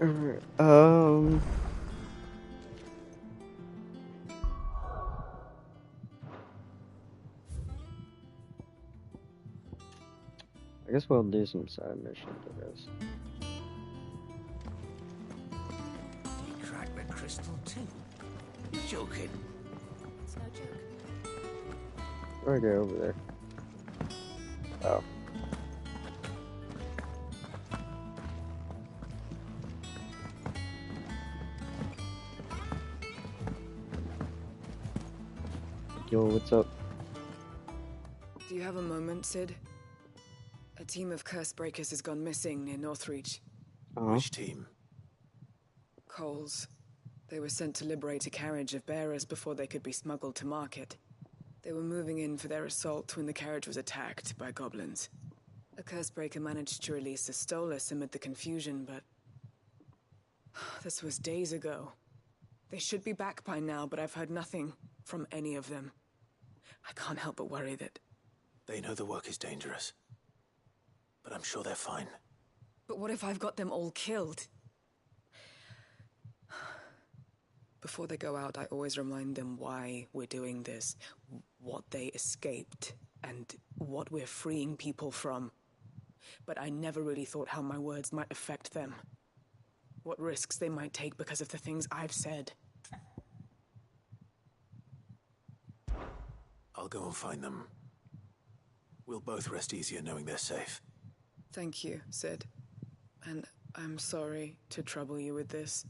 Alright, I guess we'll do some side missions, I guess. You cracked the crystal too? You joking? It's no joke. Where do I go over there? Oh. Yo, what's up? Do you have a moment, Sid? A team of curse breakers has gone missing near Northreach. Which team? Coles. They were sent to liberate a carriage of bearers before they could be smuggled to market. They were moving in for their assault when the carriage was attacked by goblins. A curse breaker managed to release a Stolas amid the confusion, but this was days ago. They should be back by now, but I've heard nothing from any of them. I can't help but worry that... They know the work is dangerous. But I'm sure they're fine. But what if I've got them all killed? Before they go out, I always remind them why we're doing this, what they escaped, and what we're freeing people from. But I never really thought how my words might affect them. What risks they might take because of the things I've said. I'll go and find them. We'll both rest easier knowing they're safe. Thank you, Sid. And I'm sorry to trouble you with this.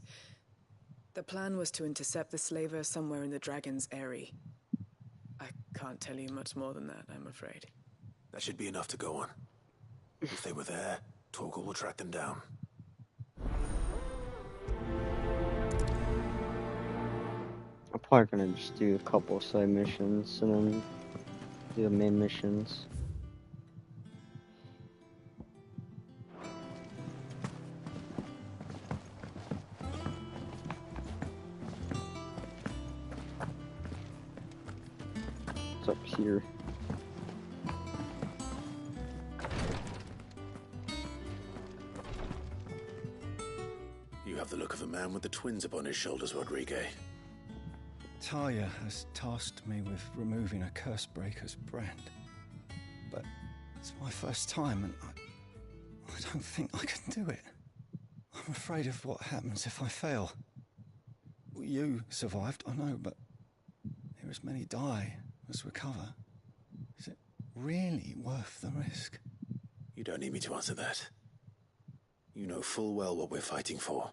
The plan was to intercept the slaver somewhere in the Dragon's Eyrie. I can't tell you much more than that, I'm afraid. That should be enough to go on. If they were there, Torgal will track them down. I'm probably gonna just do a couple side missions and then do the main missions. What's up here? You have the look of a man with the twins upon his shoulders, Rodrigue. Talia has tasked me with removing a curse breaker's brand. But it's my first time and I don't think I can do it. I'm afraid of what happens if I fail. You survived, I know, but here as many die as recover. Is it really worth the risk? You don't need me to answer that. You know full well what we're fighting for.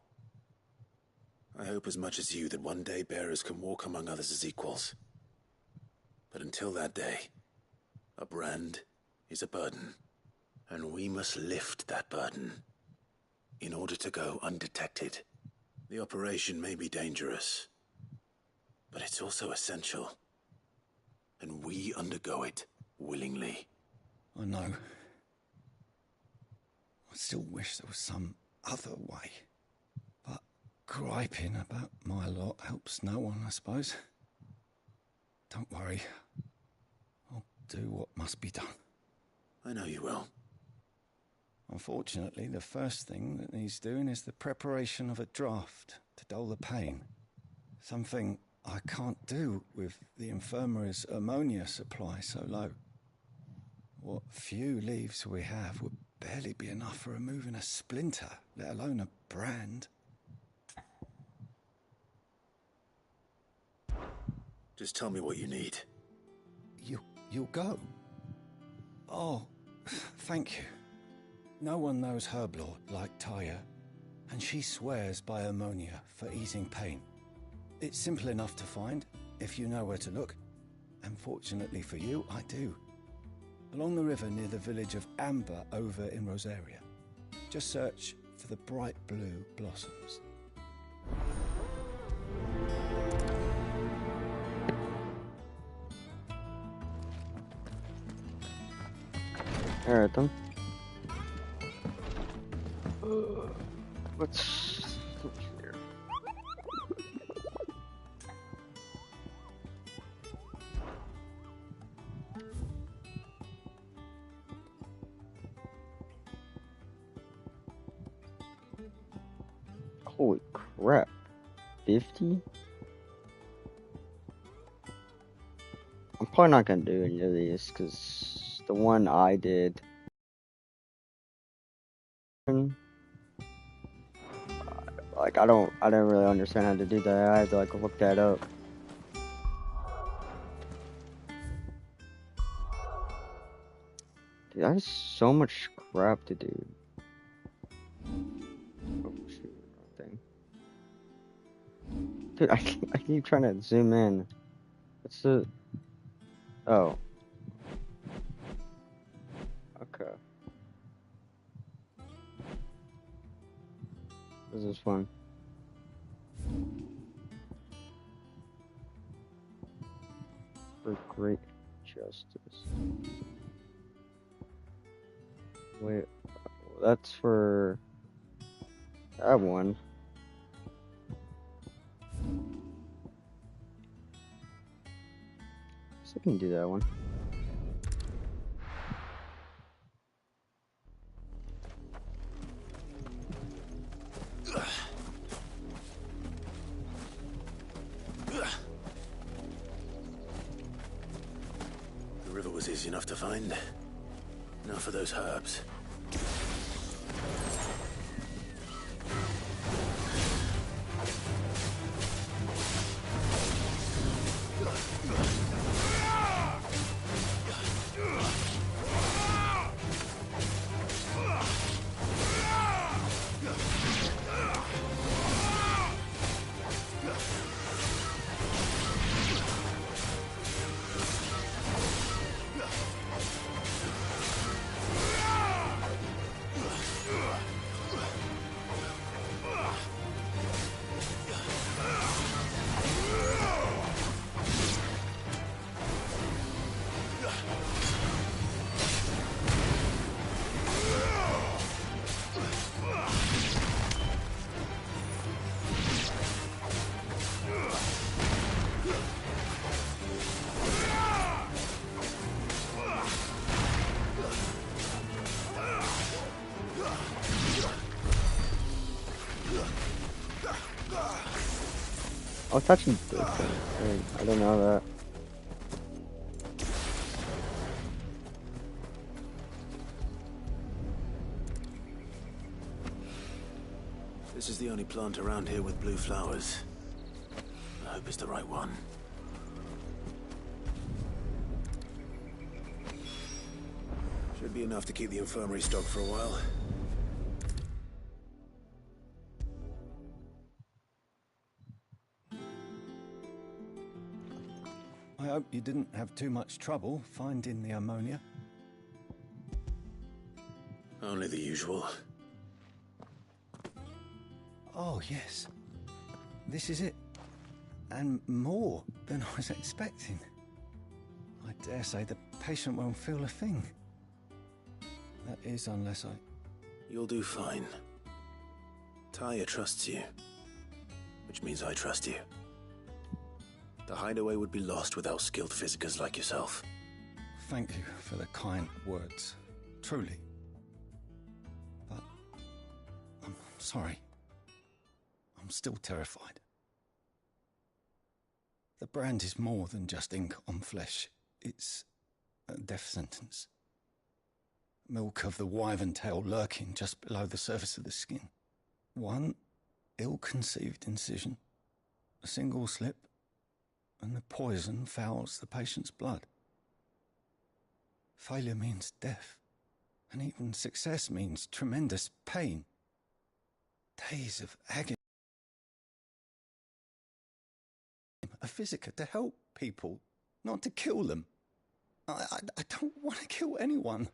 I hope as much as you that one day bearers can walk among others as equals. But until that day, a brand is a burden, and we must lift that burden in order to go undetected. The operation may be dangerous, but it's also essential, and we undergo it willingly. I know. I still wish there was some other way. But griping about my lot helps no one, I suppose. Don't worry. I'll do what must be done. I know you will. Unfortunately, the first thing that needs doing is the preparation of a draft to dull the pain. Something I can't do with the infirmary's ammonia supply so low. What few leaves we have would barely be enough for removing a splinter, let alone a brand. Just tell me what you need. You'll go? Oh, thank you. No one knows Herblord like Taya, and she swears by ammonia for easing pain. It's simple enough to find, if you know where to look. And fortunately for you, I do. Along the river near the village of Amber over in Rosaria. Just search for the bright blue blossoms. Alright then. Let's look here. Holy crap. 50? I'm probably not gonna do any of these because the one I did. Like I didn't really understand how to do that. I had to like look that up. Dude, that is so much crap to do. Oh shoot, wrong thing. Dude, I keep trying to zoom in. What's the? Oh. Okay. This is fun. For great justice. Wait, that's for that one. Guess I can do that one. The river was easy enough to find. Now for those herbs. Oh, it's actually good. I don't know that. This is the only plant around here with blue flowers. I hope it's the right one. Should be enough to keep the infirmary stocked for a while. I hope you didn't have too much trouble finding the ammonia. Only the usual. Oh, yes. This is it. And more than I was expecting. I dare say the patient won't feel a thing. That is, unless I... You'll do fine. Taya trusts you. Which means I trust you. The hideaway would be lost without skilled physicers like yourself. Thank you for the kind words. Truly. But... I'm sorry. I'm still terrified. The brand is more than just ink on flesh. It's a death sentence. Milk of the wyvern tail lurking just below the surface of the skin. One ill-conceived incision, a single slip, and the poison fouls the patient's blood. Failure means death, and even success means tremendous pain. Days of agony. A physica to help people, not to kill them. I don't want to kill anyone.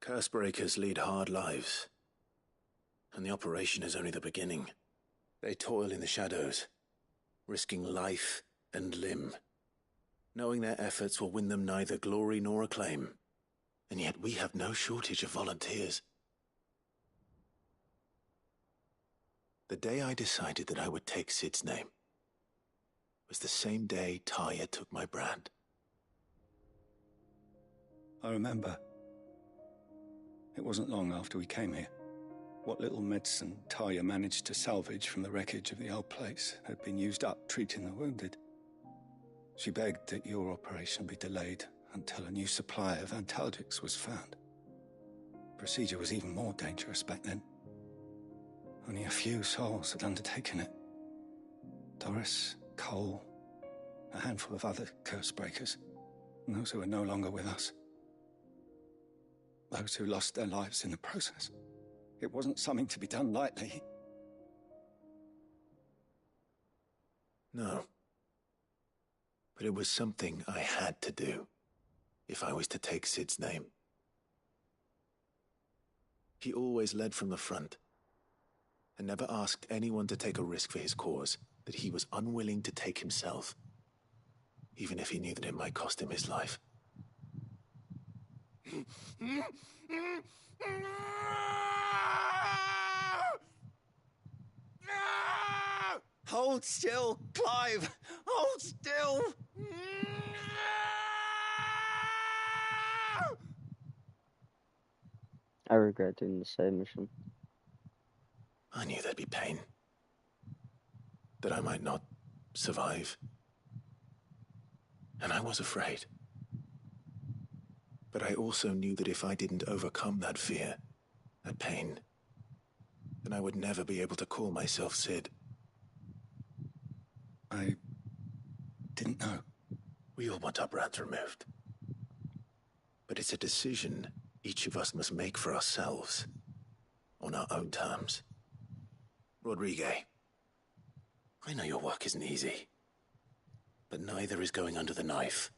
Cursebreakers lead hard lives. And the operation is only the beginning. They toil in the shadows, risking life and limb, knowing their efforts will win them neither glory nor acclaim. And yet we have no shortage of volunteers. The day I decided that I would take Sid's name was the same day Taya took my brand. I remember. It wasn't long after we came here. What little medicine Talia managed to salvage from the wreckage of the old place had been used up treating the wounded. She begged that your operation be delayed until a new supply of antalgics was found. Procedure was even more dangerous back then. Only a few souls had undertaken it. Doris, Cole, a handful of other curse breakers, and those who are no longer with us. Those who lost their lives in the process. It wasn't something to be done lightly. No. But it was something I had to do, if I was to take Sid's name. He always led from the front, and never asked anyone to take a risk for his cause that he was unwilling to take himself, even if he knew that it might cost him his life. Hold still, Clive! Hold still! I regret doing the side mission. I knew there'd be pain. That I might not survive. And I was afraid. But I also knew that if I didn't overcome that fear, that pain, then I would never be able to call myself Sid. I didn't know. We all want our brands removed. But it's a decision each of us must make for ourselves, on our own terms. Rodriguez, I know your work isn't easy, but neither is going under the knife.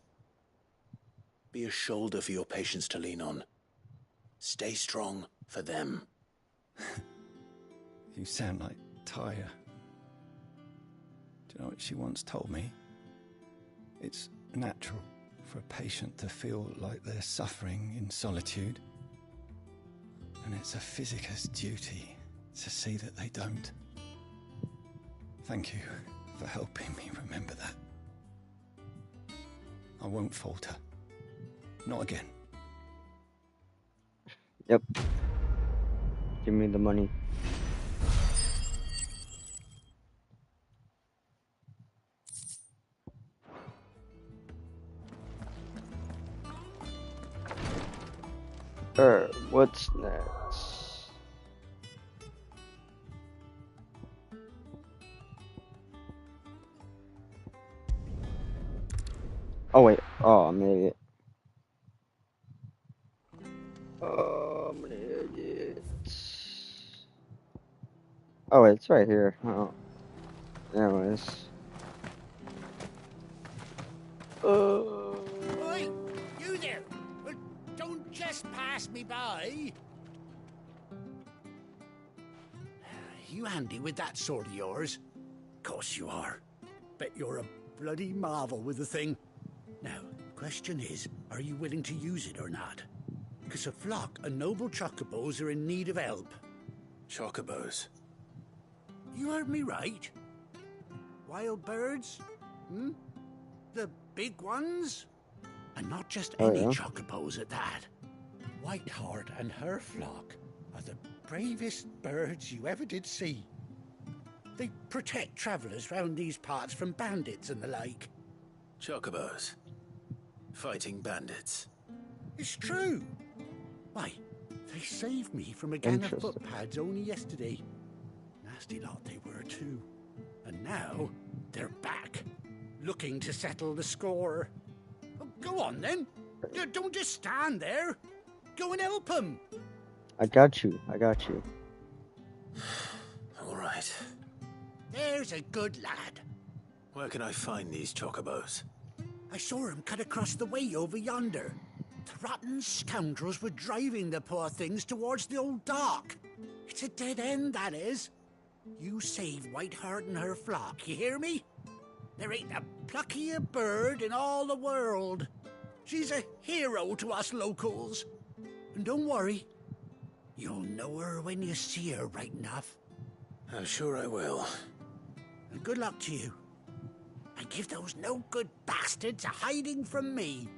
Be a shoulder for your patients to lean on. Stay strong for them. You sound like Tyre. Do you know what she once told me? It's natural for a patient to feel like they're suffering in solitude. And it's a physicist's duty to see that they don't. Thank you for helping me remember that. I won't falter. Not again. Yep. Give me the money. What's next? Oh wait, oh I'm an idiot. Oh, I'm an idiot. Oh wait, it's right here. Oh. Anyways. Oi, you there! Well, don't just pass me by. You handy with that sword of yours? Course you are. Bet you're a bloody marvel with the thing. Now, question is, are you willing to use it or not? Because a flock of noble chocobos are in need of help. Chocobos? You heard me right. Wild birds? Hmm? The big ones? And not just Oh, any yeah? chocobos at that. Whiteheart and her flock are the bravest birds you ever did see. They protect travellers round these parts from bandits and the like. Chocobos? Fighting bandits? It's true. Why, they saved me from a gang of Interesting. footpads only yesterday. Nasty lot they were too. And now, they're back, looking to settle the score. Oh, go on then. Don't just stand there. Go and help them. I got you. I got you. All right. There's a good lad. Where can I find these chocobos? I saw him cut across the way over yonder. The rotten scoundrels were driving the poor things towards the old dock. It's a dead end, that is. You save Whiteheart and her flock, you hear me? There ain't a pluckier bird in all the world. She's a hero to us locals. And don't worry, you'll know her when you see her right enough. I'm sure I will. And good luck to you. And give those no-good bastards a hiding from me.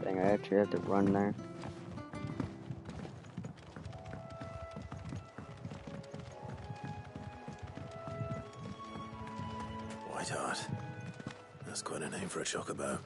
Dang, I actually had to run there. Whiteheart. That's quite a name for a chocobo.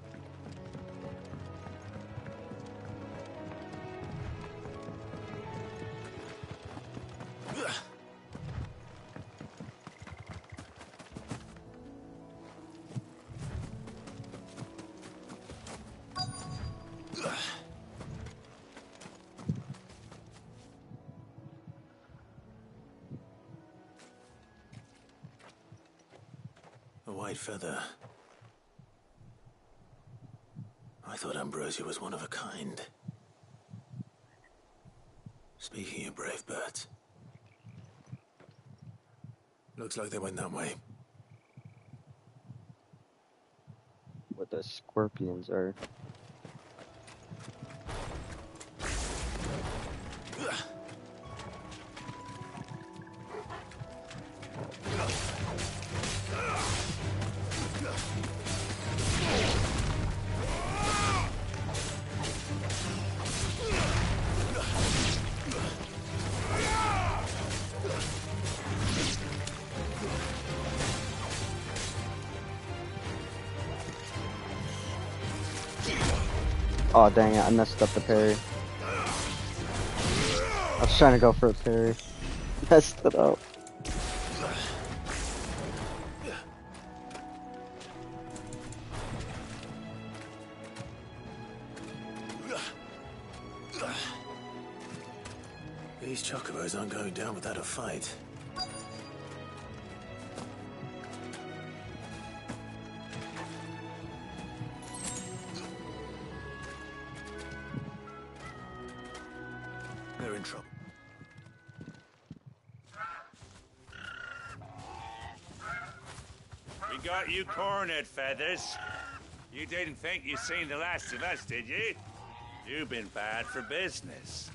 A white feather. I thought Ambrosia was one of a kind. Speaking of brave birds. Looks like they went that way. What the scorpions are. Oh dang it, I messed up the parry. I was trying to go for a parry. Messed it up. These chocobos aren't going down without a fight. They're in trouble. We got you cornered, Feathers. You didn't think you'd seen the last of us, did you? You've been bad for business.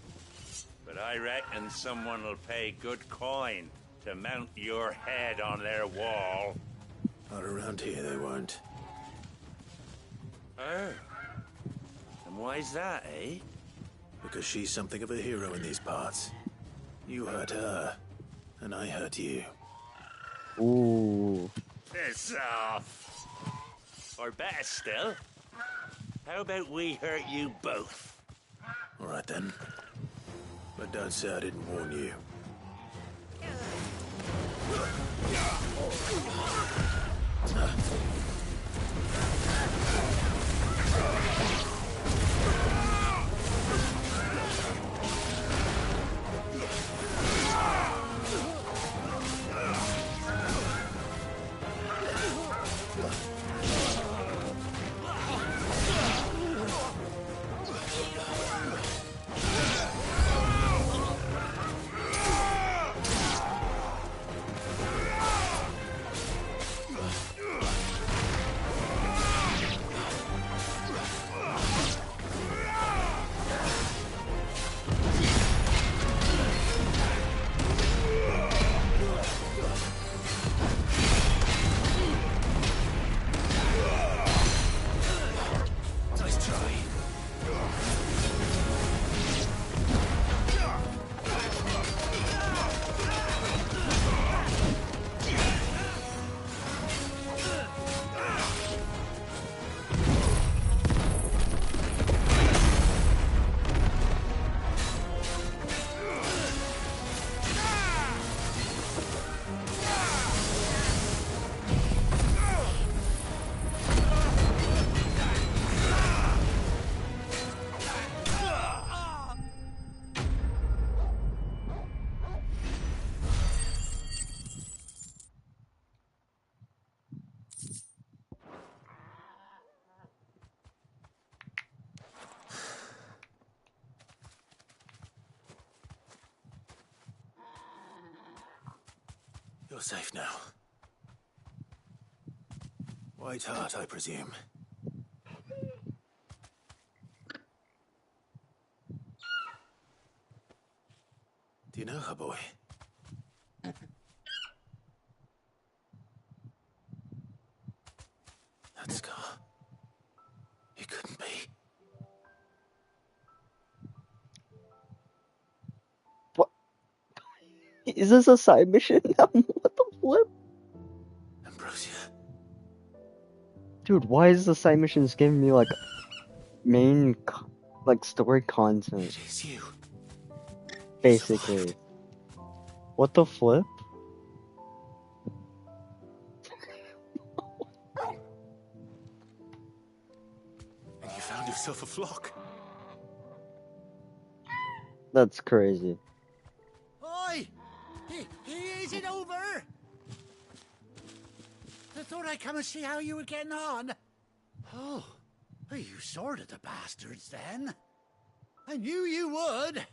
But I reckon someone will pay good coin to mount your head on their wall. Not around here, they won't. Oh. And why's that, eh? Because she's something of a hero in these parts. You hurt her, and I hurt you. Ooh. Piss off. Or better still, how about we hurt you both? All right then. But don't say I didn't warn you. You're safe now. Whiteheart, I presume. Do you know her, boy? That scar. It couldn't be. Is this a side mission? What the flip? Ambrosia. Dude, why is the side missions giving me like main like story content? It is you. Basically. Survived. What the flip? And you found yourself a flock. That's crazy. Oi! Is it over? I thought I'd come and see how you were getting on. Oh, you sorted the bastards then. I knew you would.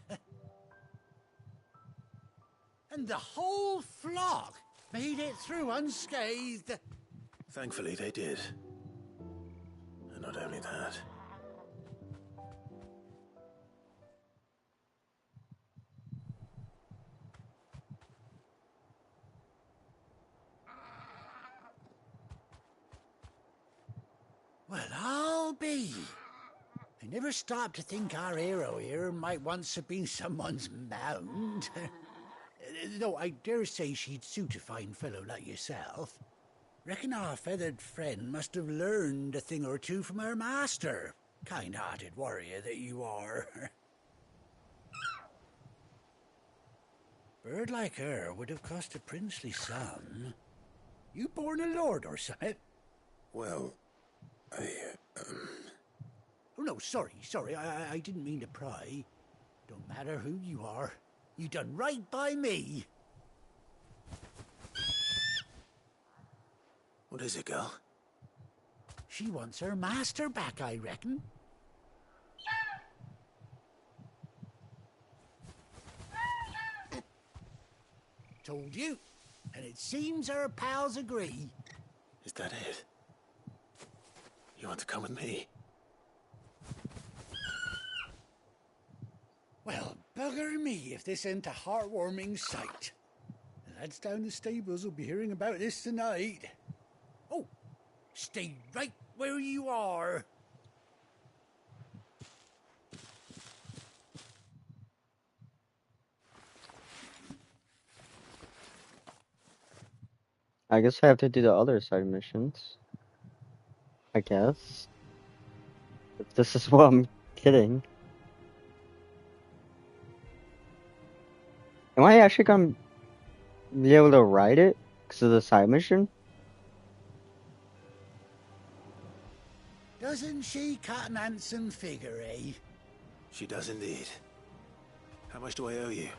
And the whole flock made it through unscathed. Thankfully, they did. And not only that. Well, I'll be. I never stopped to think our hero here might once have been someone's mount. Though I dare say she'd suit a fine fellow like yourself. Reckon our feathered friend must have learned a thing or two from her master. Kind-hearted warrior that you are. Bird like her would have cost a princely sum. You born a lord or something? Well, Oh, no, sorry. I didn't mean to pry. Don't matter who you are. You done right by me. What is it, girl? She wants her master back, I reckon. Told you. And it seems her pals agree. Is that it? You want to come with me? Well, bugger me if this ain't a heartwarming sight. The lads down the stables will be hearing about this tonight. Oh, stay right where you are. I guess I have to do the other side missions. I guess. If this is what I'm getting. Am I actually gonna be able to ride it because of the side mission? Doesn't she cut an handsome figure, eh? She does indeed. How much do I owe you?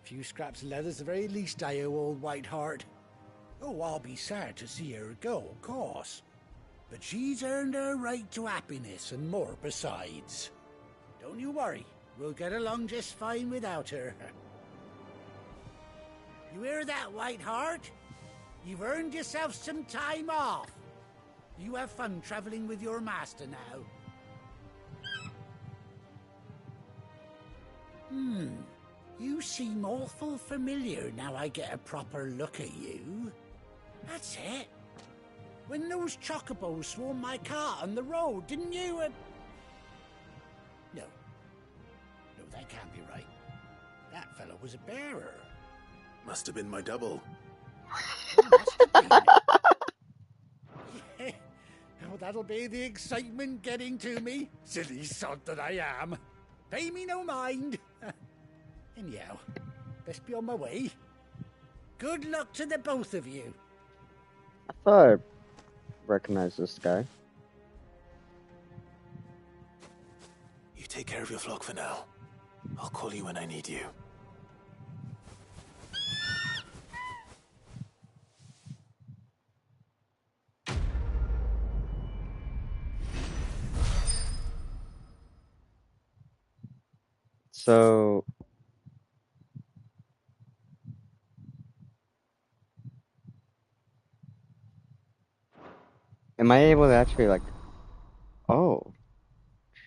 Few scraps of leather's the very least I owe old Whiteheart. Oh, I'll be sad to see her go, of course. But she's earned her right to happiness and more besides. Don't you worry, we'll get along just fine without her. You hear that, Whiteheart? You've earned yourself some time off. You have fun traveling with your master now. You seem awful familiar now I get a proper look at you. That's it. When those chocobos swarmed my car on the road, didn't you? No, that can't be right. That fellow was a bearer. Must have been my double. Must have been. Yeah. Oh, that'll be the excitement getting to me. Silly sod that I am. Pay me no mind. Anyhow, best be on my way. Good luck to the both of you. I thought I recognized this guy. You take care of your flock for now. I'll call you when I need you. So am I able to actually like oh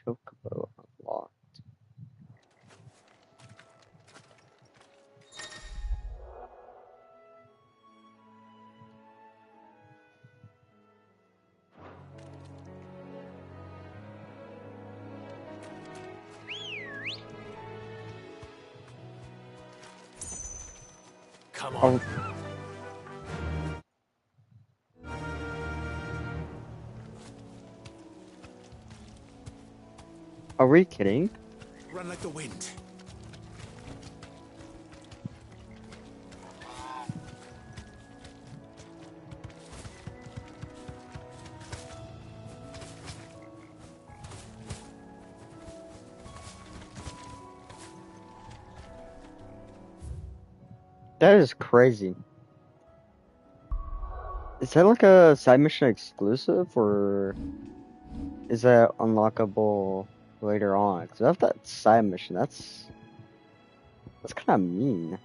chocobo unlocked. Come on. Are we kidding? Run like the wind. That is crazy. Is that like a side mission exclusive, or is that unlockable later on? Because if that side mission, that's kind of mean.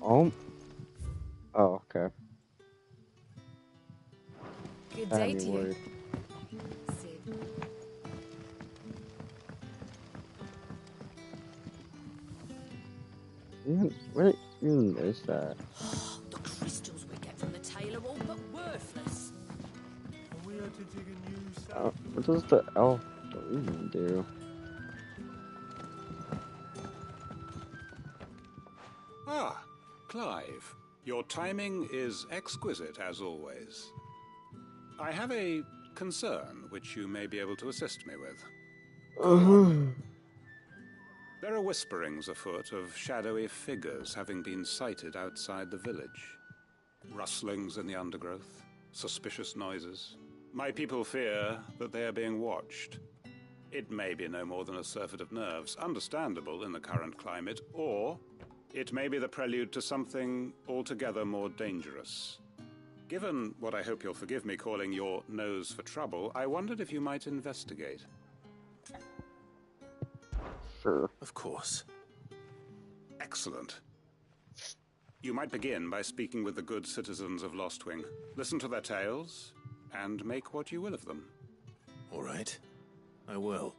Oh. Oh, okay. Good That had day me to you. worried. Sid. What even is that? The crystals we get from the tail are all but worthless. We had to dig a new What does the elf even do? Ah, Clive. Your timing is exquisite, as always. I have a concern which you may be able to assist me with. There are whisperings afoot of shadowy figures having been sighted outside the village. Rustlings in the undergrowth, suspicious noises. My people fear that they are being watched. It may be no more than a surfeit of nerves, understandable in the current climate, or it may be the prelude to something altogether more dangerous. Given what I hope you'll forgive me calling your nose for trouble, I wondered if you might investigate. Sure. Of course. Excellent. You might begin by speaking with the good citizens of Lostwing. Listen to their tales, and make what you will of them. All right. I will.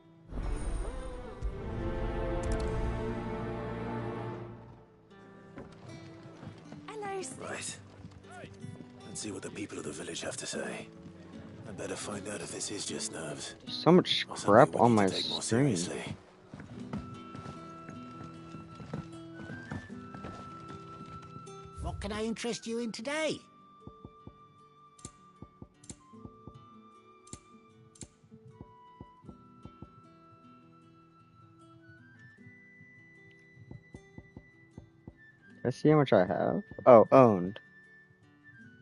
Hello, Sid. Right. Let's see what the people of the village have to say. I'd better find out if this is just nerves. There's so much Or crap something we on need my to take more screen. seriously. What can I interest you in today? Let's see how much I have. Oh, owned.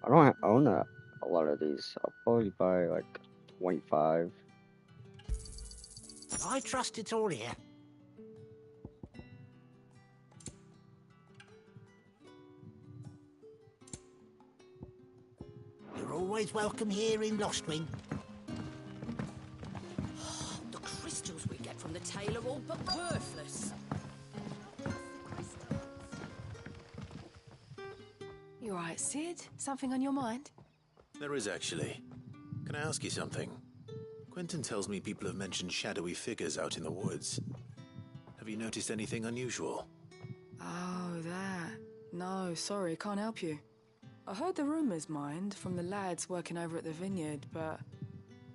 I don't own a lot of these. I'll probably buy like 25. I trust it's all here. You're always welcome here in Lostwing. The crystals we get from the tail are all but worthless. You alright, Sid? Something on your mind? There is actually. Can I ask you something? Quentin tells me people have mentioned shadowy figures out in the woods. Have you noticed anything unusual? Oh, that. No, sorry, can't help you. I heard the rumours, mind, from the lads working over at the vineyard, but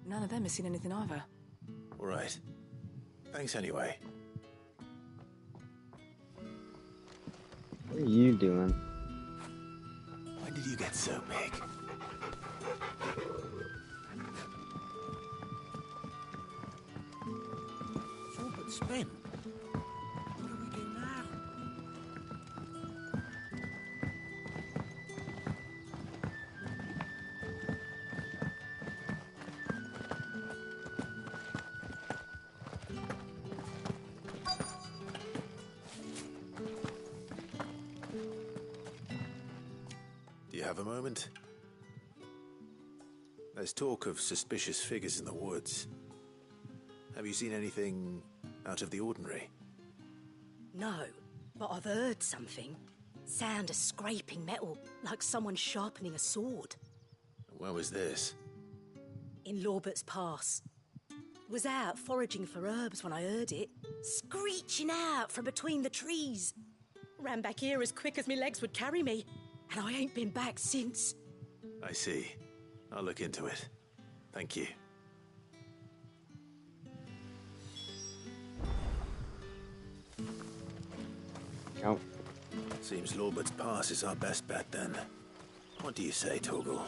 none of them has seen anything either. All right. Thanks anyway. What are you doing? When did you get so big? It's all but spent. What do we do now? Do you have a moment? There's talk of suspicious figures in the woods. Have you seen anything out of the ordinary? No, but I've heard something. Sound of scraping metal, like someone sharpening a sword. Where was this? In Lorbert's Pass. Was out foraging for herbs when I heard it, screeching out from between the trees. Ran back here as quick as my legs would carry me, and I ain't been back since. I see. I'll look into it. Thank you. Oh, Seems Lorbert's Pass is our best bet then. What do you say, Torgal?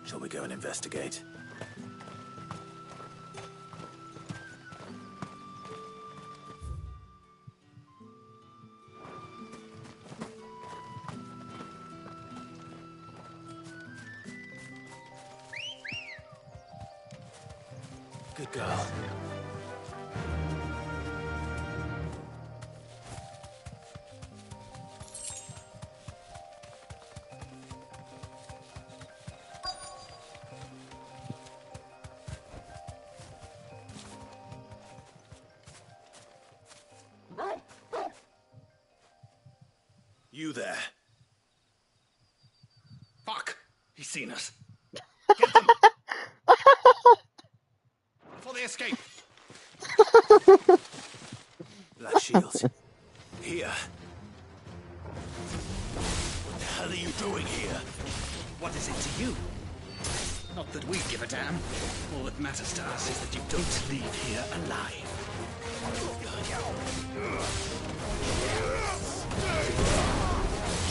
Shall we go and investigate? Good girl. You there? Fuck! He's seen us. Get them! Before they escape! Black Shields. Here. What the hell are you doing here? What is it to you? Not that we give a damn. All that matters to us is that you don't leave here alive.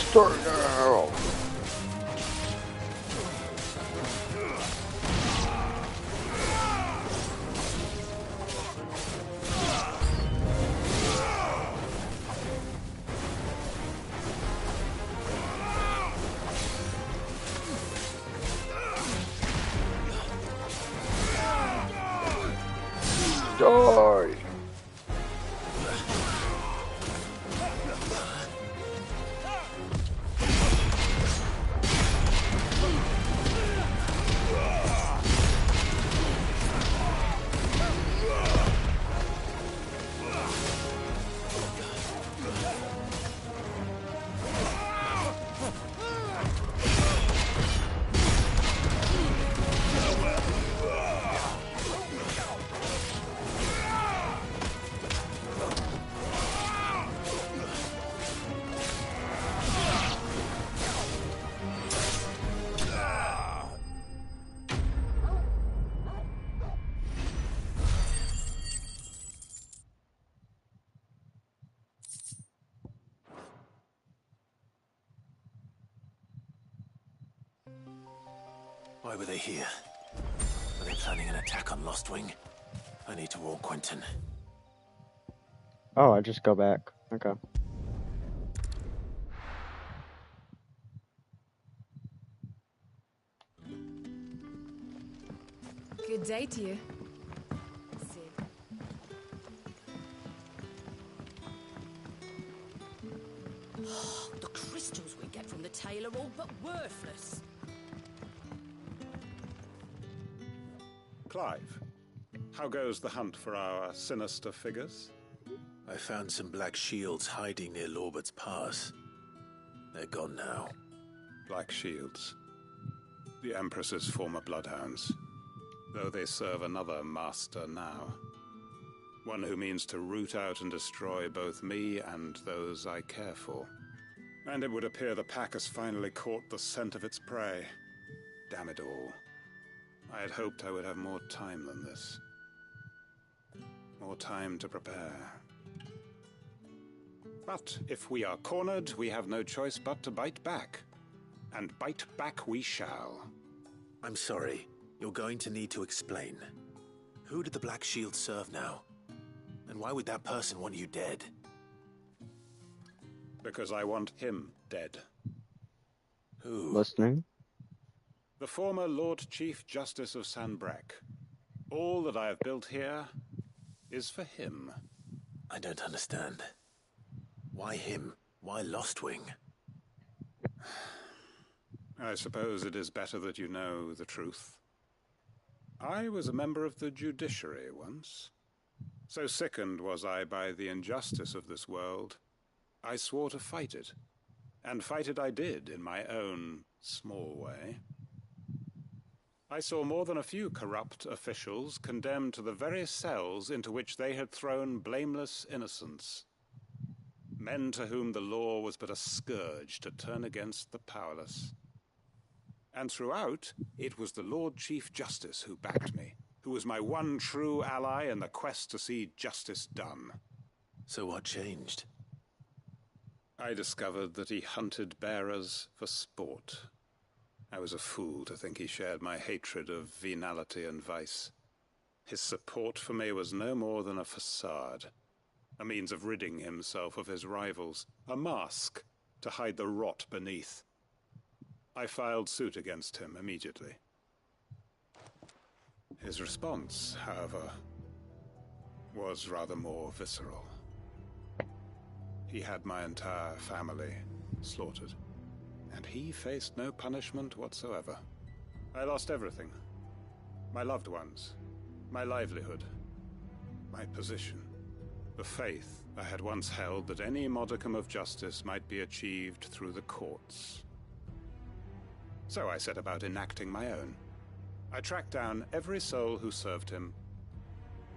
start now. Die. Why were they here? Were they planning an attack on Lostwing? I need to warn Quentin. Oh, I just go back. Okay. Good day to you. The crystals we get from the tail are all but worthless. Clive, how goes the hunt for our sinister figures? I found some black shields hiding near Lorbert's Pass. They're gone now. Black Shields. The Empress's former bloodhounds. Though they serve another master now. One who means to root out and destroy both me and those I care for. And it would appear the pack has finally caught the scent of its prey. Damn it all. I had hoped I would have more time than this. More time to prepare. But if we are cornered, we have no choice but to bite back. And bite back we shall. I'm sorry. You're going to need to explain. Who did the Black Shield serve now? And why would that person want you dead? Because I want him dead. Who? Listening. The former Lord Chief Justice of Sanbreque. All that I have built here is for him. I don't understand. Why him? Why Lostwing? I suppose it is better that you know the truth. I was a member of the judiciary once. So sickened was I by the injustice of this world, I swore to fight it. And fight it I did in my own small way. I saw more than a few corrupt officials condemned to the very cells into which they had thrown blameless innocents. Men to whom the law was but a scourge to turn against the powerless. And throughout, it was the Lord Chief Justice who backed me, who was my one true ally in the quest to see justice done. So what changed? I discovered that he hunted bearers for sport. I was a fool to think he shared my hatred of venality and vice. His support for me was no more than a facade, a means of ridding himself of his rivals, a mask to hide the rot beneath. I filed suit against him immediately. His response, however, was rather more visceral. He had my entire family slaughtered, and he faced no punishment whatsoever. I lost everything. My loved ones, my livelihood, my position, the faith I had once held that any modicum of justice might be achieved through the courts. So I set about enacting my own. I tracked down every soul who served him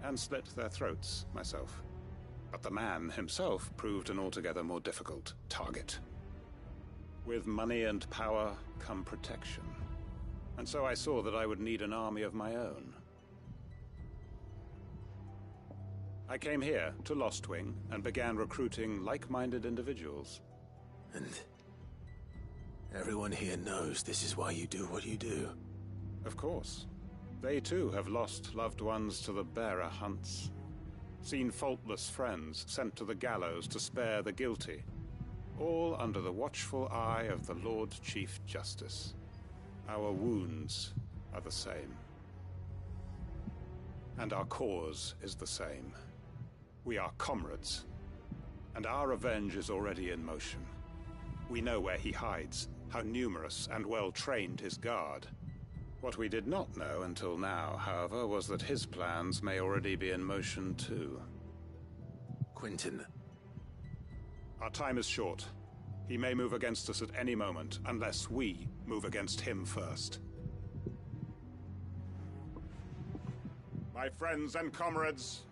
and slit their throats myself. But the man himself proved an altogether more difficult target. With money and power come protection. And so I saw that I would need an army of my own. I came here to Lostwing and began recruiting like-minded individuals. And everyone here knows this is why you do what you do. Of course. They too have lost loved ones to the bearer hunts. Seen faultless friends sent to the gallows to spare the guilty. All under the watchful eye of the Lord Chief Justice. Our wounds are the same. And our cause is the same. We are comrades. And our revenge is already in motion. We know where he hides, how numerous and well-trained his guard. What we did not know until now, however, was that his plans may already be in motion too. Quentin. Our time is short. He may move against us at any moment, unless we move against him first. My friends and comrades,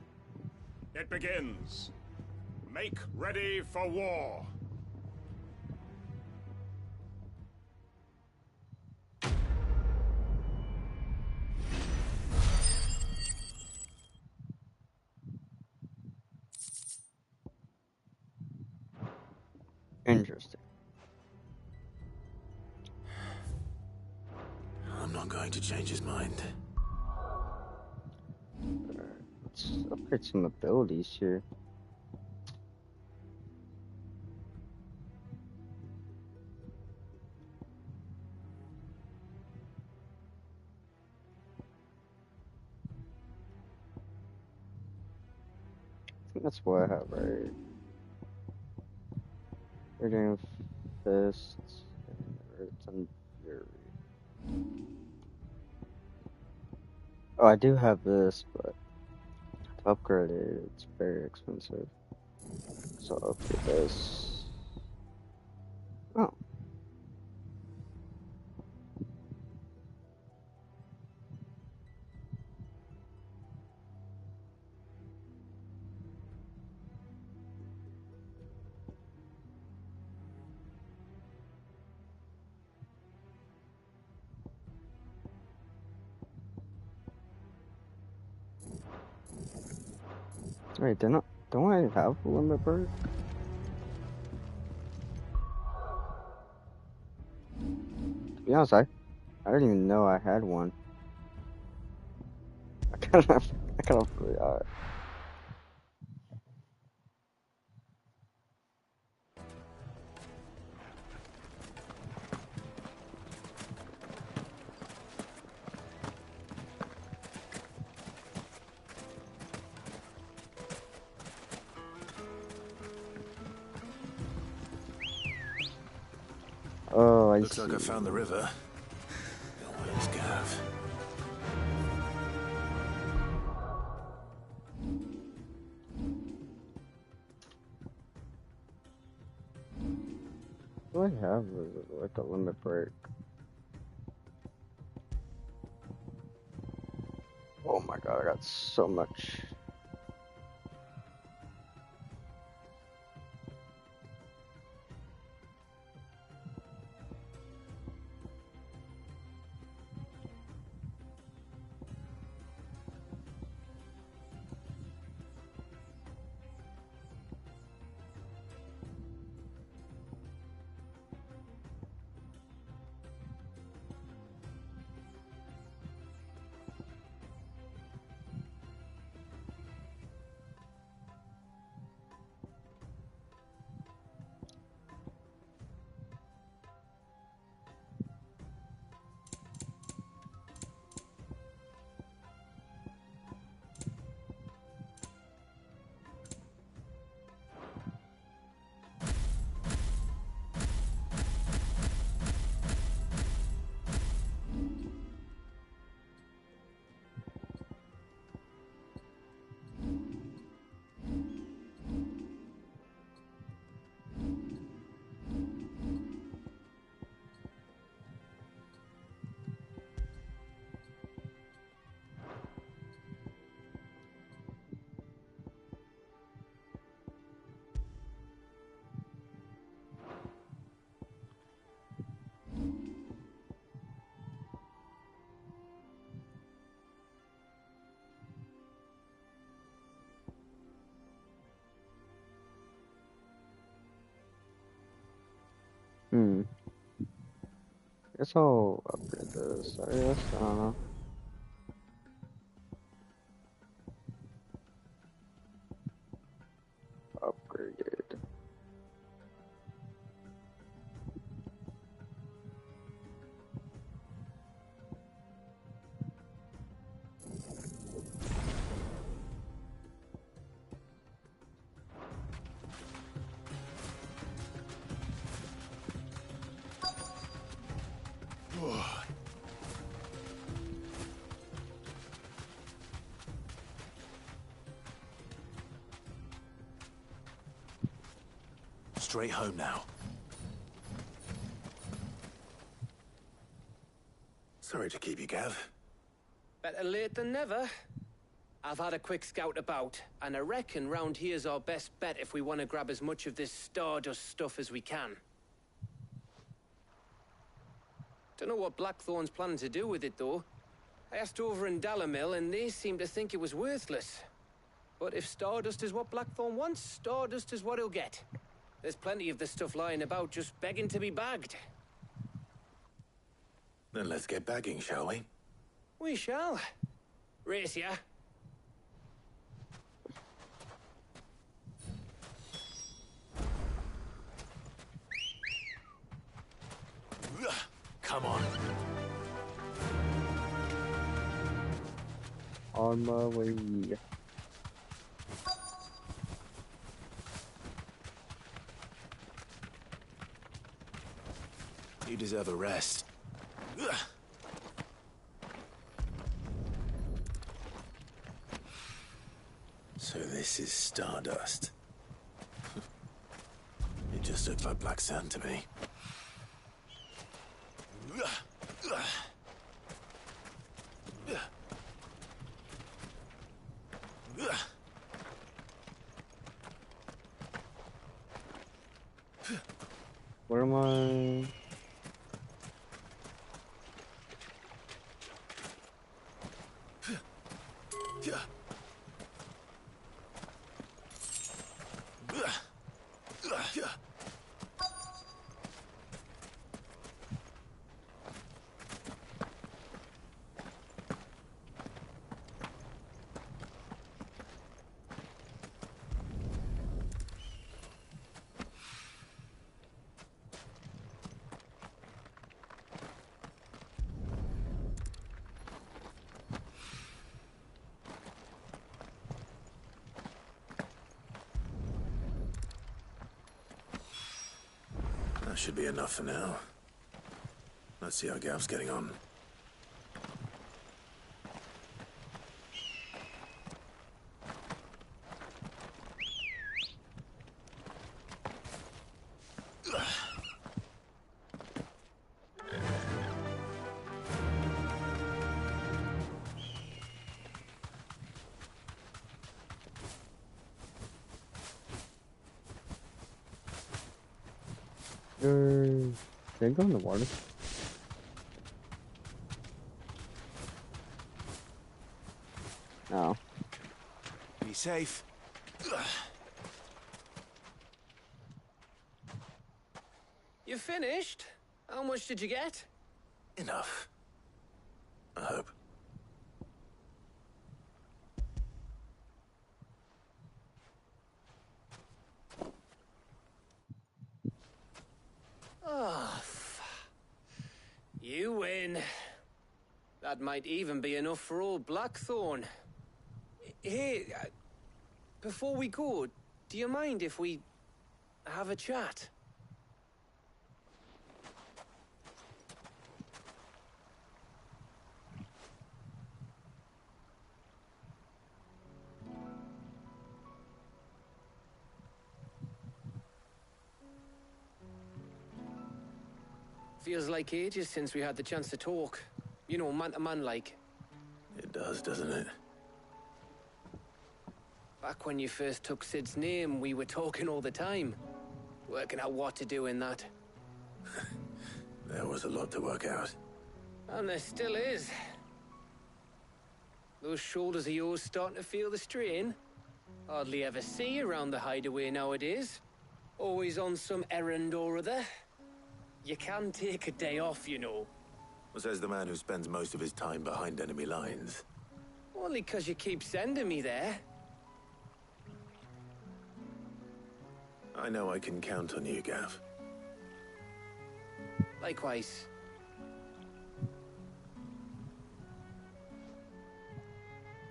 it begins. Make ready for war. Interesting. I'm not going to change his mind. Let's upgrade some abilities here. I think that's what I have right. Radiant Fists and Written Fury. Oh, I do have this, but to upgrade it, it's very expensive. So I'll upgrade this. Oh. Wait, don't I have a limit break? To be honest, I didn't even know I had one. I kind of forgot. Oh, I Looks see. like I found the river. Where's Gav? What do I have like a limit break? Oh my god, I got so much. Hmm. Guess I'll upgrade this, I guess. I don't know. Upgraded. Straight home now. Sorry to keep you, Gav. Better late than never. I've had a quick scout about, and I reckon round here's our best bet if we want to grab as much of this Stardust stuff as we can. Don't know what Blackthorn's planning to do with it, though. I asked over in Dalamil, and they seem to think it was worthless. But if Stardust is what Blackthorn wants, Stardust is what he'll get. There's plenty of this stuff lying about, just begging to be bagged. Then let's get bagging, shall we? We shall. Race ya. Come on. On my way. You deserve a rest. So this is Stardust. It just looks like black sand to me. Where am I? That should be enough for now. Let's see how Gav's getting on. Can I go in the water? No. Be safe. You finished? How much did you get? Enough. I hope. Oh, you win. That might even be enough for old Blackthorn. Hey, before we go, do you mind if we have a chat? Feels like ages since we had the chance to talk. You know, man to man like. It does, doesn't it? Back when you first took Sid's name, we were talking all the time. Working out what to do in that. There was a lot to work out. And there still is. Those shoulders of yours starting to feel the strain. Hardly ever see you around the hideaway nowadays. Always on some errand or other. You can take a day off, you know. Says the man who spends most of his time behind enemy lines. Only 'cause you keep sending me there. I know I can count on you, Gav. Likewise.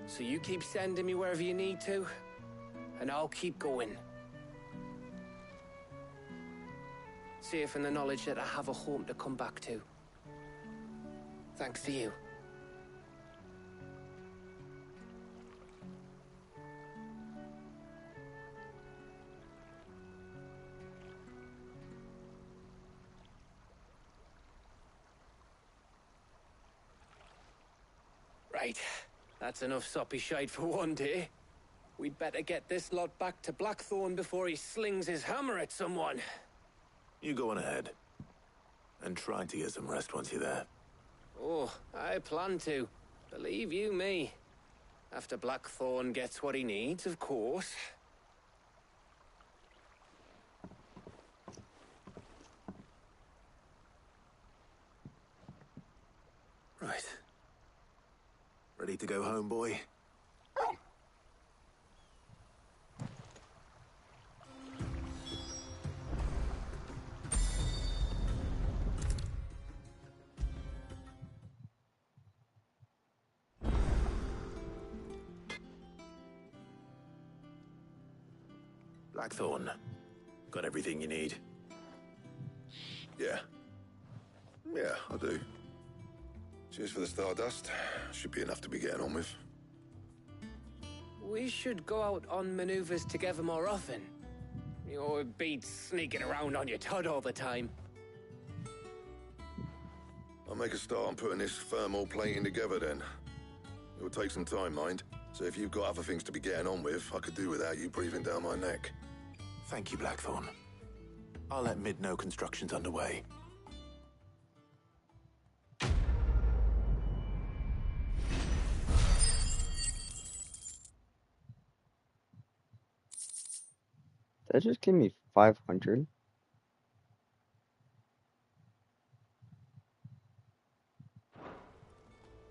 So you keep sending me wherever you need to, and I'll keep going. Safe in the knowledge that I have a home to come back to. Thanks to you. Right. That's enough soppy shite for one day. We'd better get this lot back to Blackthorn before he slings his hammer at someone. You go on ahead. And try to get some rest once you're there. Oh, I plan to. Believe you me. After Blackthorn gets what he needs, of course. Right. Ready to go home, boy? Blackthorn. Got everything you need? Yeah. Yeah, I do. Cheers for the Stardust. Should be enough to be getting on with. We should go out on maneuvers together more often. You're beat sneaking around on your Todd all the time. I'll make a start on putting this thermal plating together then. It'll take some time, mind. So if you've got other things to be getting on with, I could do without you breathing down my neck. Thank you, Blackthorn. I'll let Mid know construction's underway. That just gave me 500.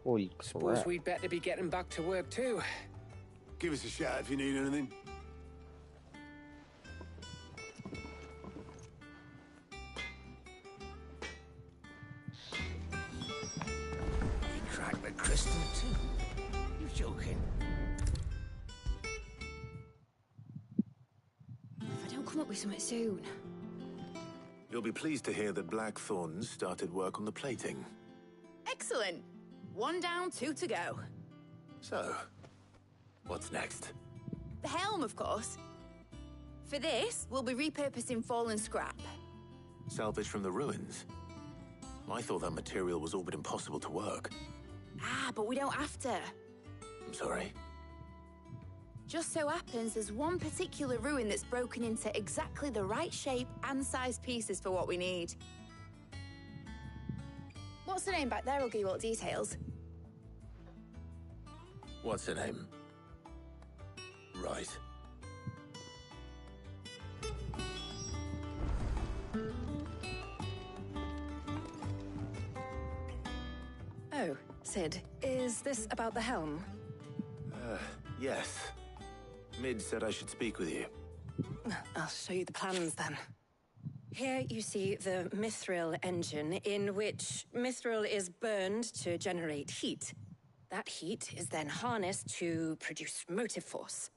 Holy Suppose crap. we'd better be getting back to work too. Give us a shout if you need anything. They cracked the crystal too. You joking? If I don't come up with something soon. You'll be pleased to hear that Blackthorn's started work on the plating. Excellent. 1 down, 2 to go. So, what's next? The helm, of course. For this, we'll be repurposing fallen scrap. Salvage from the ruins? I thought that material was all but impossible to work. Ah, but we don't have to. I'm sorry. Just so happens there's one particular ruin that's broken into exactly the right shape and size pieces for what we need. What's the name back there? I'll give you all the details. What's her name? Right. Oh, Sid, is this about the helm? Yes. Mid said I should speak with you. I'll show you the plans then. Here you see the mithril engine, in which mithril is burned to generate heat. That heat is then harnessed to produce motive force.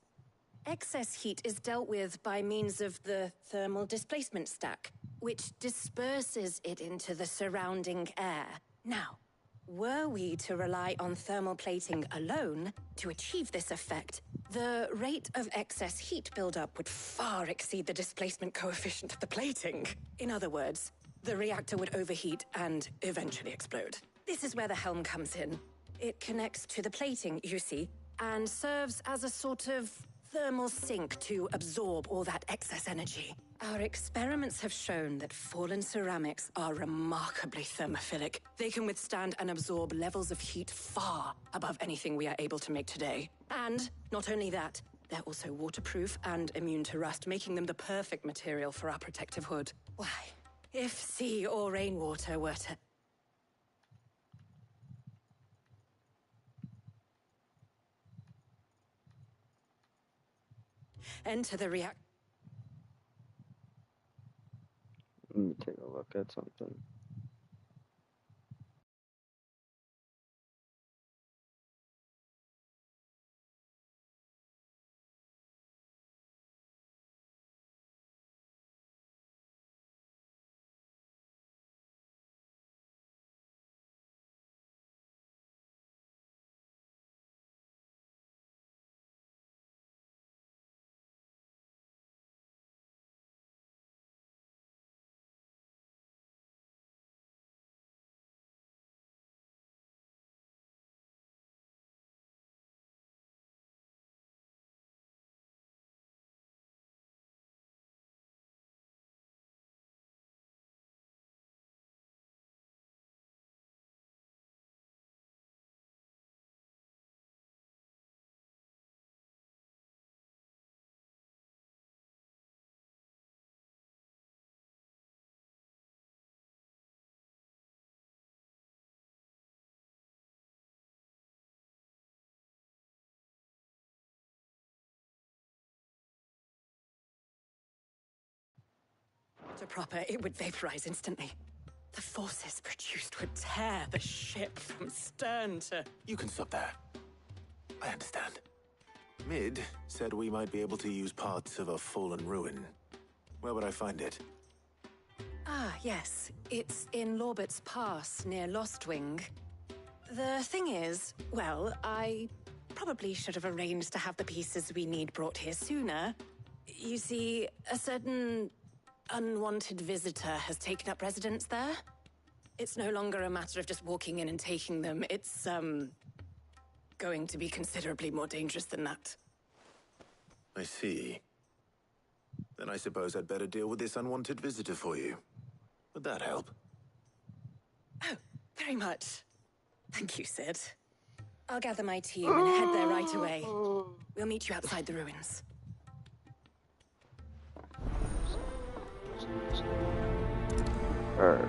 Excess heat is dealt with by means of the thermal displacement stack, which disperses it into the surrounding air. Now, were we to rely on thermal plating alone to achieve this effect, the rate of excess heat buildup would far exceed the displacement coefficient of the plating. In other words, the reactor would overheat and eventually explode. This is where the helm comes in. It connects to the plating, you see, and serves as a sort of thermal sink to absorb all that excess energy. Our experiments have shown that fallen ceramics are remarkably thermophilic. They can withstand and absorb levels of heat far above anything we are able to make today. And not only that, they're also waterproof and immune to rust, making them the perfect material for our protective hood. Why? If sea or rainwater were to... enter the react... Let me take a look at something. To proper, it would vaporize instantly. The forces produced would tear the ship from stern to... You can stop there. I understand. Mid said we might be able to use parts of a fallen ruin. Where would I find it? Ah, yes. It's in Lorbert's Pass, near Lostwing. The thing is, well, I probably should have arranged to have the pieces we need brought here sooner. You see, a certain unwanted visitor has taken up residence there. It's no longer a matter of just walking in and taking them. It's, going to be considerably more dangerous than that. I see. Then I suppose I'd better deal with this unwanted visitor for you. Would that help? Oh, very much. Thank you, Sid. I'll gather my team and head there right away. We'll meet you outside the ruins. Alright.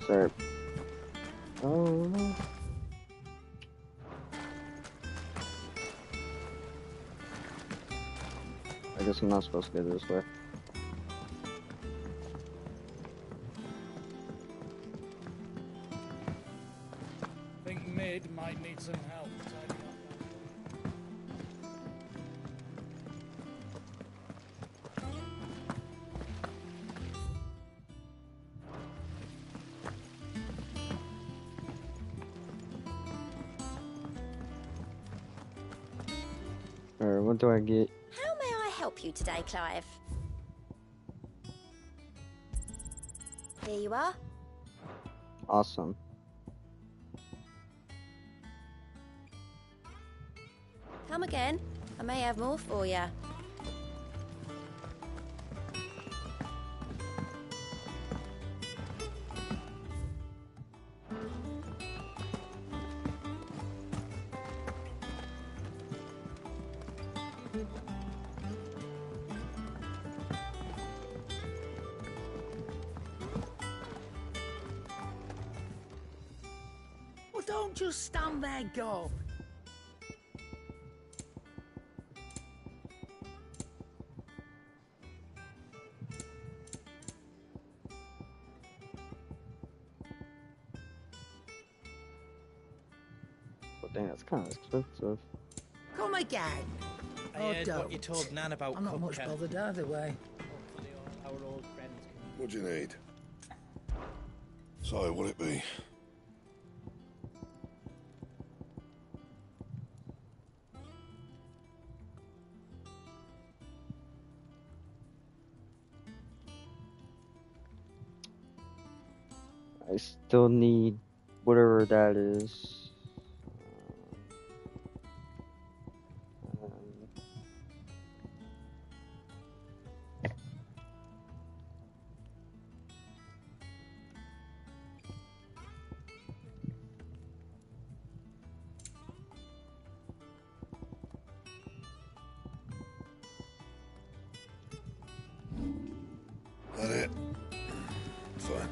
Sorry. Oh. I guess I'm not supposed to go this way. Think Mid might need some help tidying up. Alright, what do I get? How may I help you today, Clive? Here you are. Awesome. Come again. I may have more for you. Don't just stand there, Gob. But dang, that's kind of expensive. Come again. I Oh, heard don't. what you told Nan about I'm not much Cupcake. bothered either way. Hopefully all our old friends can... What do you need? So, what'll it be? I still need whatever that is. Um, That it? Fine.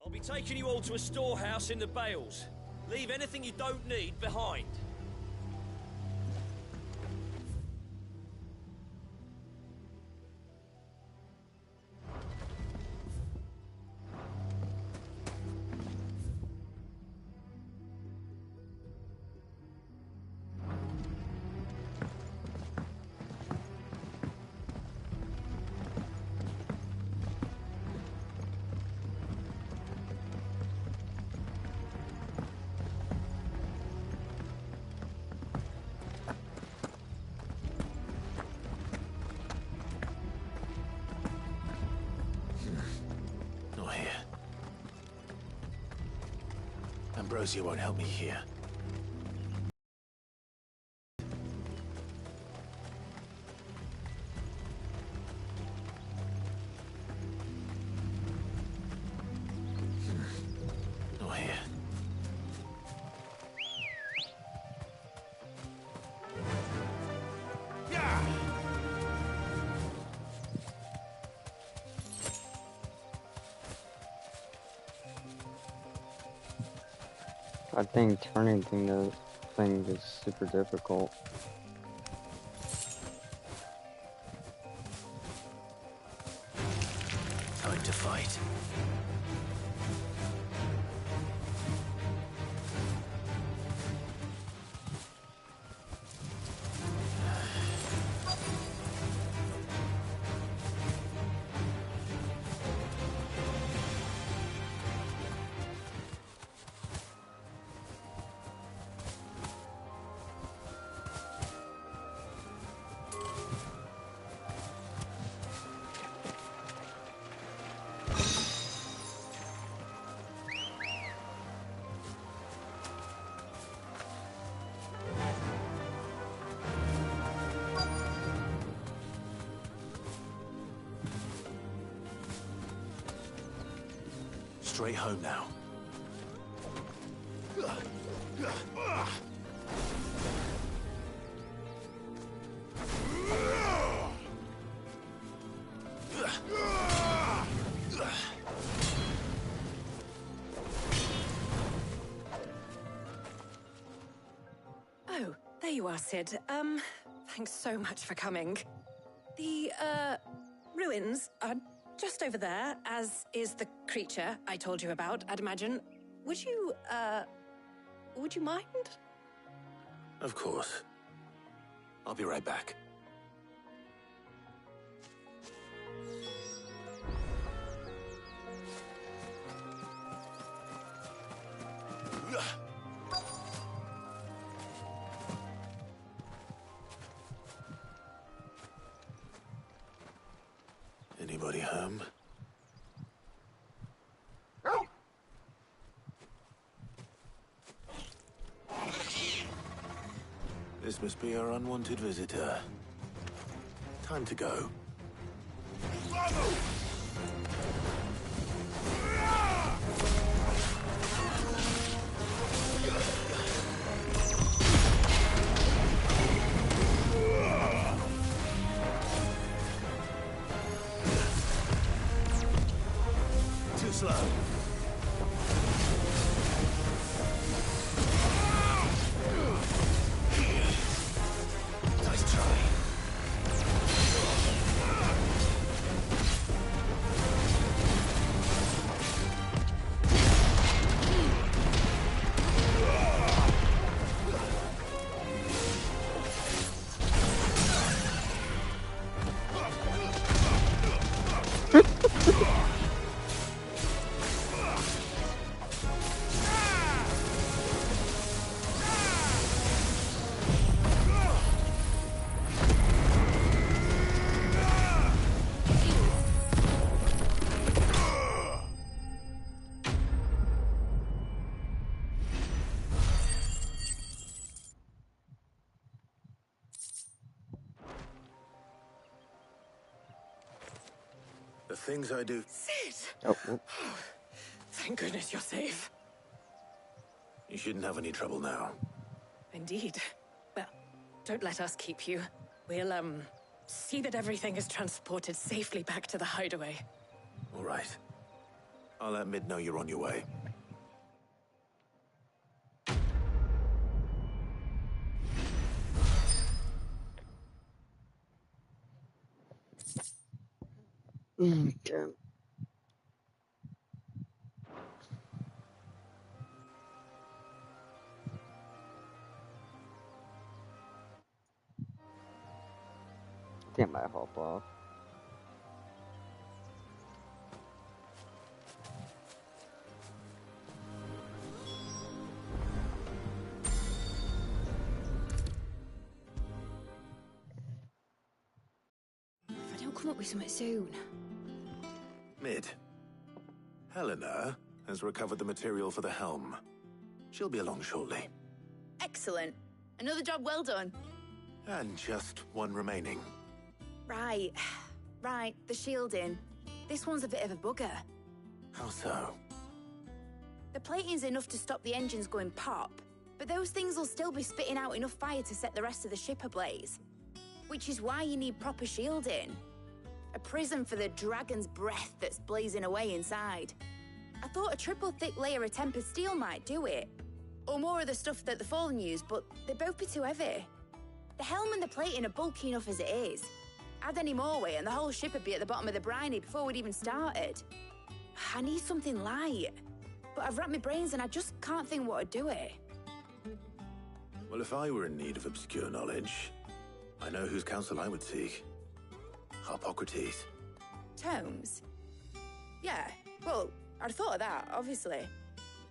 I'll be taking you all to a storehouse in the Bales. Leave anything you don't need behind. Not here. Ambrosia won't help me here. Not here. I think turning thing is super difficult. Time to fight. Straight home now. Oh, there you are, Sid. Thanks so much for coming. The, ruins are just over there, as is the creature I told you about, I'd imagine. Would you mind? Of course. I'll be right back. Anybody home? This must be our unwanted visitor. Time to go. Too slow. Nice try. The things I do. Sid! Oh, Thank goodness you're safe. You shouldn't have any trouble now. Indeed. Well, don't let us keep you. We'll, see that everything is transported safely back to the hideaway. All right. I'll let Mid know you're on your way. okay. Get my hop off. If I don't come up with something soon. Mid. Helena has recovered the material for the helm. She'll be along shortly. Excellent. Another job well done. And just one remaining. Right. Right, the shielding. This one's a bit of a bugger. How so? The plating's enough to stop the engines going pop, but those things will still be spitting out enough fire to set the rest of the ship ablaze. Which is why you need proper shielding. A prison for the dragon's breath that's blazing away inside. I thought a triple thick layer of tempered steel might do it. Or more of the stuff that the Fallen use, but they'd both be too heavy. The helm and the plating are bulky enough as it is. Add any more weight and the whole ship would be at the bottom of the briny before we'd even started. I need something light. But I've racked my brains and I just can't think what would do it. Well, if I were in need of obscure knowledge, I know whose counsel I would seek. Harpocrates. Tomes? Yeah, well, I'd thought of that, obviously.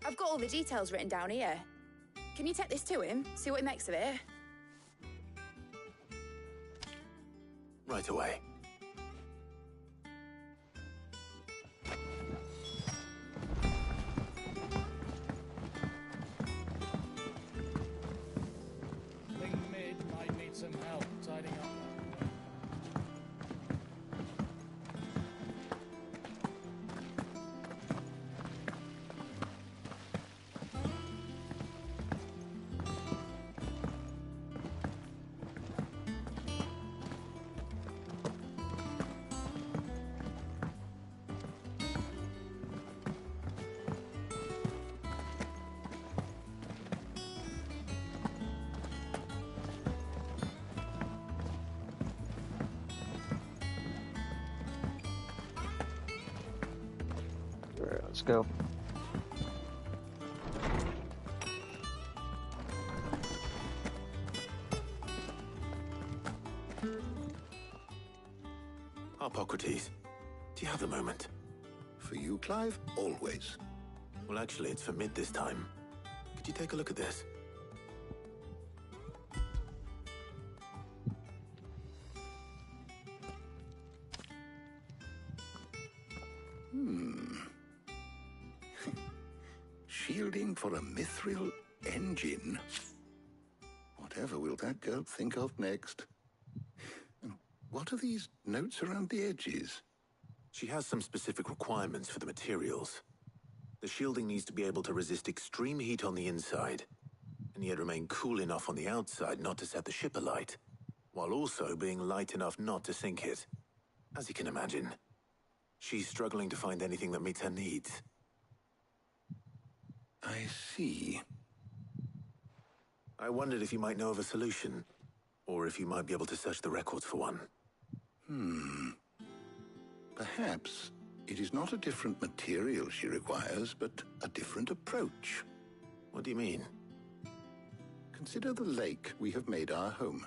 I've got all the details written down here. Can you take this to him, see what he makes of it? Right away. Think Mid might need some help tidying up. Alright, let's go. Harpocrates, do you have a moment? For you, Clive? Always. Well, actually, it's for Mid this time. Could you take a look at this? Shielding for a mithril engine? What Whatever will that girl think of next? And what are these notes around the edges? She has some specific requirements for the materials. The shielding needs to be able to resist extreme heat on the inside, and yet remain cool enough on the outside not to set the ship alight, while also being light enough not to sink it. As you can imagine, she's struggling to find anything that meets her needs. I see. I wondered if you might know of a solution, or if you might be able to search the records for one. Perhaps it is not a different material she requires, but a different approach. What do you mean? Consider the lake we have made our home.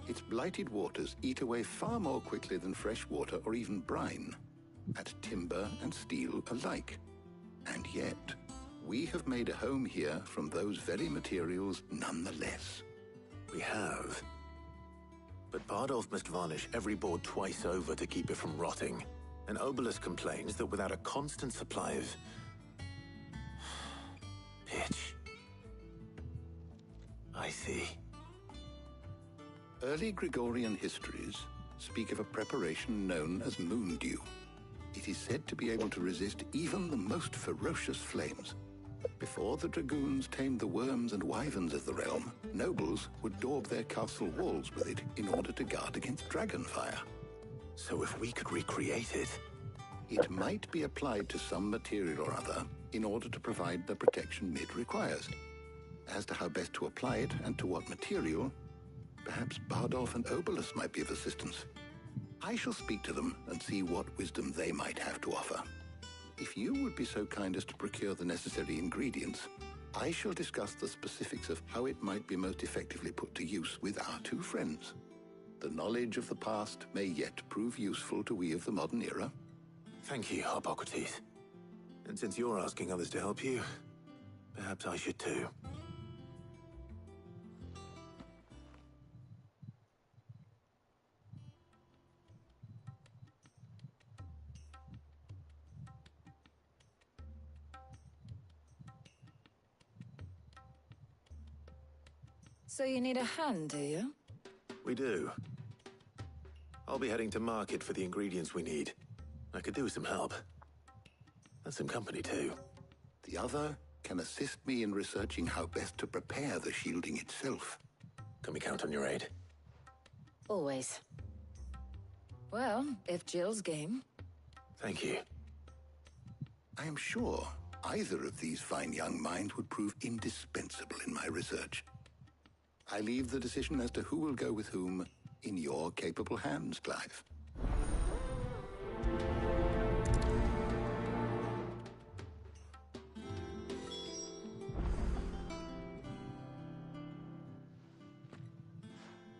Its blighted waters eat away far more quickly than fresh water or even brine, at timber and steel alike. And yet, we have made a home here from those very materials nonetheless. We have. But Bardolph must varnish every board twice over to keep it from rotting. And Obelisk complains that without a constant supply of pitch. I see. Early Gregorian histories speak of a preparation known as moon dew. It is said to be able to resist even the most ferocious flames. Before the dragoons tamed the worms and wyverns of the realm, nobles would daub their castle walls with it in order to guard against dragon fire. So if we could recreate it... It might be applied to some material or other in order to provide the protection it requires. As to how best to apply it and to what material, perhaps Bardolph and Obelisk might be of assistance. I shall speak to them and see what wisdom they might have to offer. If you would be so kind as to procure the necessary ingredients, I shall discuss the specifics of how it might be most effectively put to use with our two friends. The knowledge of the past may yet prove useful to we of the modern era. Thank you, Hippocrates. And since you're asking others to help you, perhaps I should too. So you need a hand, do you? We do. I'll be heading to market for the ingredients we need. I could do with some help. And some company too. The other can assist me in researching how best to prepare the shielding itself. Can we count on your aid? Always. Well, if Jill's game. Thank you. I am sure either of these fine young minds would prove indispensable in my research. I leave the decision as to who will go with whom in your capable hands, Clive.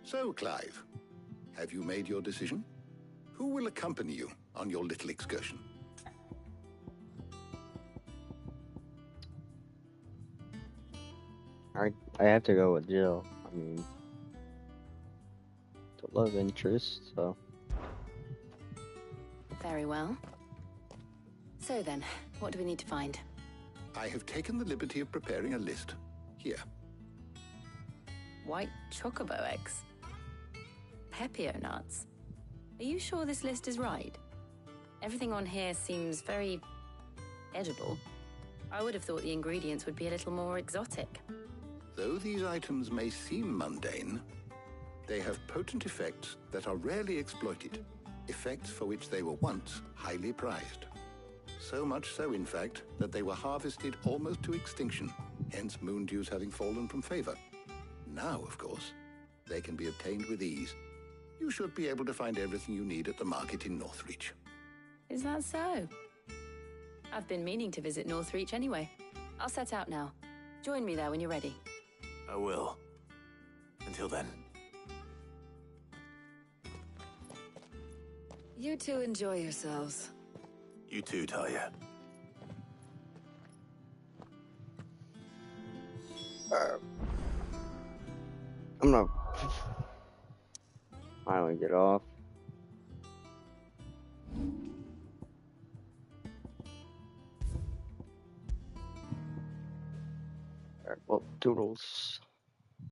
So, Clive, have you made your decision? Who will accompany you on your little excursion? I have to go with Jill. I mean, it's a love interest, so. Very well. So then, what do we need to find? I have taken the liberty of preparing a list. Here. White chocobo eggs. Pepio nuts. Are you sure this list is right? Everything on here seems very edible. I would have thought the ingredients would be a little more exotic. Though these items may seem mundane, they have potent effects that are rarely exploited, effects for which they were once highly prized. So much so, in fact, that they were harvested almost to extinction, hence moon dews having fallen from favor. Now, of course, they can be obtained with ease. You should be able to find everything you need at the market in Northreach. Is that so? I've been meaning to visit Northreach anyway. I'll set out now. Join me there when you're ready. I will. Until then. You two enjoy yourselves. You too, Talia. I'm gonna finally get off. Alright, well, toodles.